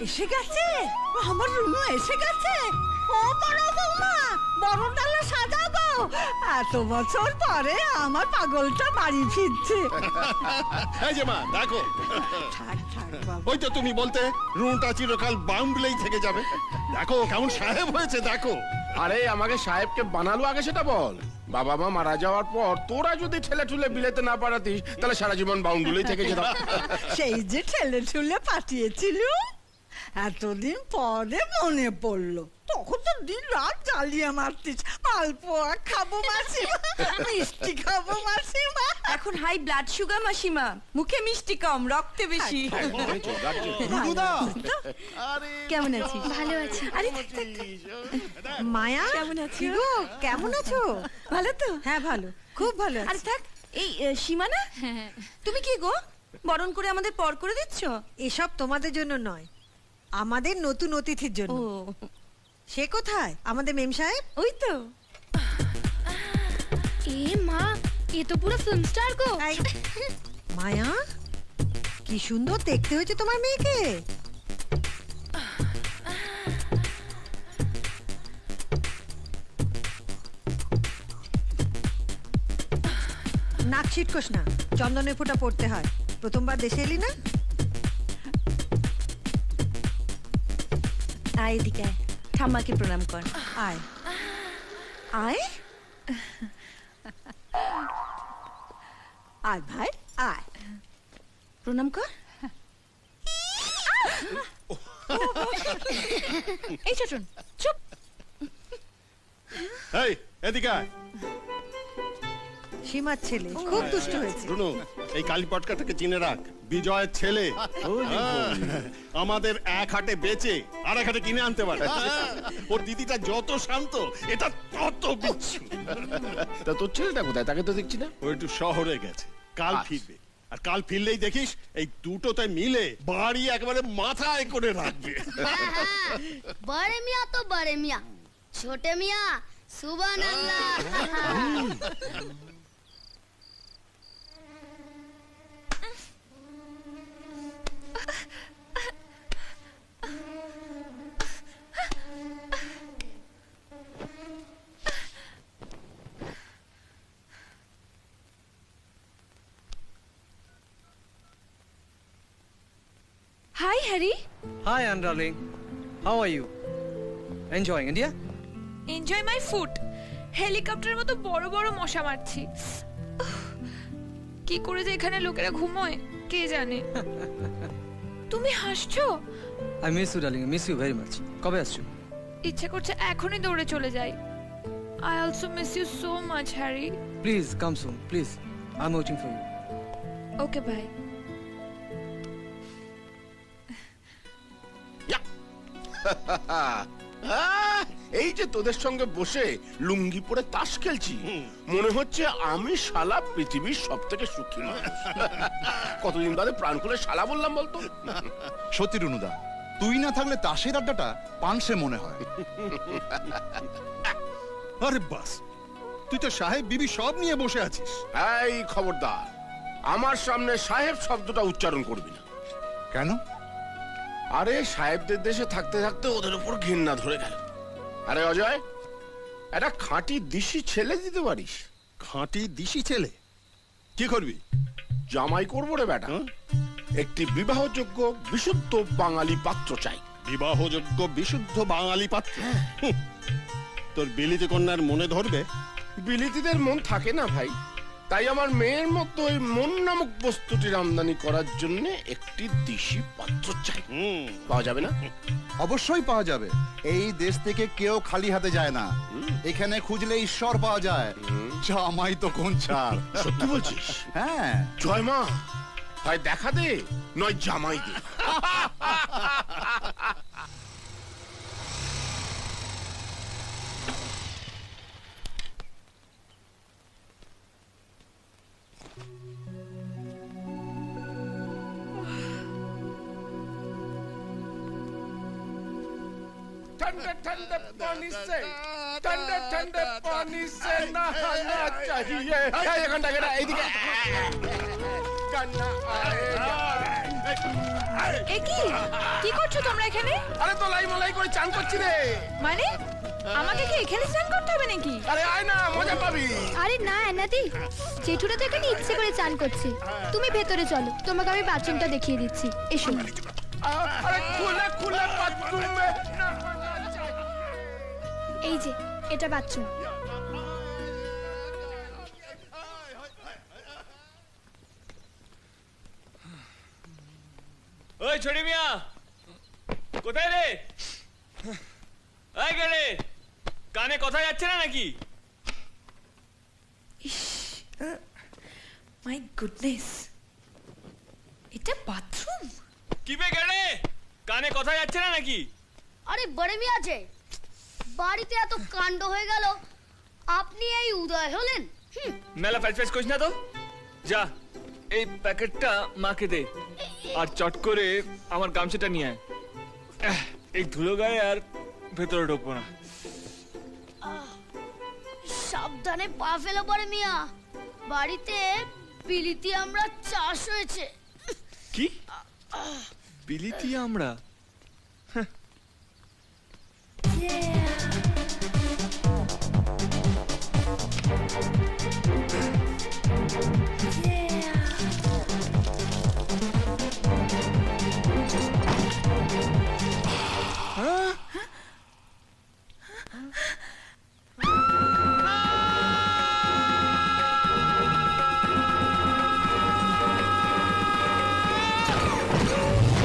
এসে গেছে, আমার রুনু এসে গেছে। ও বড় বৌমা, বড় ডালা সাজাবো। এত বছর পরে আমার পাগলটা বাড়ি ফিরছে। এই যে মা দেখো, থাক থাক বাবা। ওই তো তুমি বলতে রুনটা চিরকাল বাউন্ডুলেই থেকে যাবে। দেখো কেমন সাহেব হয়েছে দেখো। আরে আমাকে সাহেবকে বানালো আগে সেটা বল। বাবা মা মারা যাওয়ার পর তোরা যদি ঠেলে ঠুলে বিলেতে না পাঠাতিস তাহলে সারা জীবন বাউন্ডুলেই থেকে যেতাম। সেই যে ঠেলে ঠুলে পাঠিয়েছিল, এতদিন পরে মনে পড়লো। তখন তো দিন রাত জ্বালিয়ে মারতিস। মালপোয়া খাবো মাসিমা, মিষ্টি খাবো মাসিমা। এখন হাই ব্লাড সুগার মাসিমা, মুখে মিষ্টি কম, রক্তে বেশি। রুনুদা, কেমন আছিস? ভালো আছি। আরে থাক, থাক, থাক। মায়া, কেমন আছো? গো কেমন আছো? ভালো তো? হ্যাঁ ভালো, খুব ভালো আরে আছি। থাক, এই সীমা না? তুমি কি গো বরণ করে আমাদের পর করে দিচ্ছ? এসব তোমাদের জন্য নয়, আমাদের নতুন অতিথির জন্য। ও সে কোথায় আমাদের মেম সাহেব? ওই তো। এ মা, এ তো পুরো ফিল্ম স্টার গো। এই, মায়া, কি সুন্দর দেখতে হয়েছে তোমার মেয়েকে। নাক ছিটকোস না, চন্দনের ফোঁটা পড়তে হয়। প্রথমবার দেশে এলি না? আয় এদিকে আয়, ঠাম্মাকে প্রণাম কর। আয় আয় আয় ভাই আয়, প্রণাম কর। এই ছোটন চুপ। এই এদিকে আয়। সীমার ছেলে খুব দুষ্ট হয়েছে। রুনু, এই কালী পটকাটাকে চিনে রাখ, বিজয়ের ছেলে। আমাদের এক হাটে বেচে আর এক হাটে কিনে আনতে পারে। ওর দিদিটা যত শান্ত, এটা তত বিচ্ছু। তা তোর ছেলেটা কোথায়? তাকে তো দেখছি না। ও একটু শহরে গেছে, কাল ফিরবে। আর কাল ফিরলেই দেখিস এই দুটোতে মিলে বাড়ি একেবারে মাথায় করে রাখবে। बड़े मियाँ तो बड़े मियाँ, छोटे मियाँ सुभान अल्लाह। Hi Harry. hi Anne darling. How are you? Enjoying India? Enjoy my food. হেলিকপ্টারের মতো বড় বড় মশা মারছি। উফ, কি করে যে এখানে লোকেরা ঘুমোয় কে জানে। তুমি হাসছো? I miss you darling. I miss you very much. কবে আসছো? ইচ্ছে করছে এখনই দৌড়ে চলে যাই। I also miss you so much Harry. Please come soon. Please. I'm waiting for you. Okay bye. এই যে তোদের সঙ্গে বসে লুঙ্গি পরে তাস খেলছি, মনে হচ্ছে আমি শালা পৃথিবীর সব থেকে সুখী মানুষ। কতদিন বাদে প্রাণ খুলে শালা বললাম বলতো। সত্যি রুনুদা, তুই না থাকলে তাসের আড্ডাটা পানসে মনে হয়। আরে বাস, তুই তো সাহেব বিবি সব নিয়ে বসে আছিস। এই খবরদার, আমার সামনে সাহেব শব্দটা উচ্চারণ করবি না। কেন? আরে সাহেবদের দেশে থাকতে থাকতে ওদের উপর ঘৃণা ধরে গেল। আরে অজয়, একটা খাঁটি দিশি ছেলে দিতে পারিস? খাঁটি দিশি ছেলে? কি করবি? জামাই করবো রে বেটা। একটি বিবাহযোগ্য বিশুদ্ধ বাঙালি পাত্র চাই। বিবাহযোগ্য বিশুদ্ধ বাঙালি পাত্র? তোর বিলিতি কন্যার মনে ধরবে? বিলিতিদের মন থাকে না ভাই, তাই আমার মেয়ের মতো ওই মন নামক বস্তুটির আমদানি করার জন্য একটি দিশি পাত্র চাই। পাওয়া যাবে না? অবশ্যই পাওয়া যাবে। এই দেশ থেকে কেউ খালি হাতে যায় না। এখানে খুঁজলে ঈশ্বর পাওয়া যায়। জামাই তো কোন ছাড়। সত্যি বলছিস? হ্যাঁ। জয় মা, হয় দেখা দে নয় জামাই দে। ठंडे ठंडे पानी से ठंडे ठंडे पानी से नहाना चाहिए। एक घंटा के एदिके कन्ना आएगा। এ কি কি করছো তোমরা এখানে? আরে তো লাই মলাই করে চান করছি রে। মানে আমাকে কি এখানে স্নান করতে হবে নাকি? আরে আয় না, মজা পাবি। আরে না এনাদি, জেঠুরা তো এখানে ইচ্ছে করে চান করছে। তুমি ভেতরে চলো, তোমাকে আমি বাথরুমটা দেখিয়ে দিচ্ছি। এসো। আরে খুলে খুলে বাথরুমে। এই যে এটা বাথরুম। ওই ছোটি মিয়া, কোথায় রে? এই গেলে কানে কথা যাচ্ছে না নাকি? মাই গুডনেস, এটা বাথরুম? কি বে গেলে, কানে কথা যাচ্ছে না নাকি? আরে বড় মিয়া যে বাড়িতে এত কাণ্ড হয়ে গেল, আপনি এই উদয় হলেন? মেলা ফ্যাচ করিস না তো। যা এই প্যাকেটটা মাকে দে, আর চট করে আমার গামছাটা নিয়ে আয়। এই ধুলো গায়ে আর ভেতরে ঢুকবো না। সাবধানে পা ফেলো বড় মিয়া, বাড়িতে বিলিতি আমরা চাষ হয়েছে। কি বিলিতি আমরা?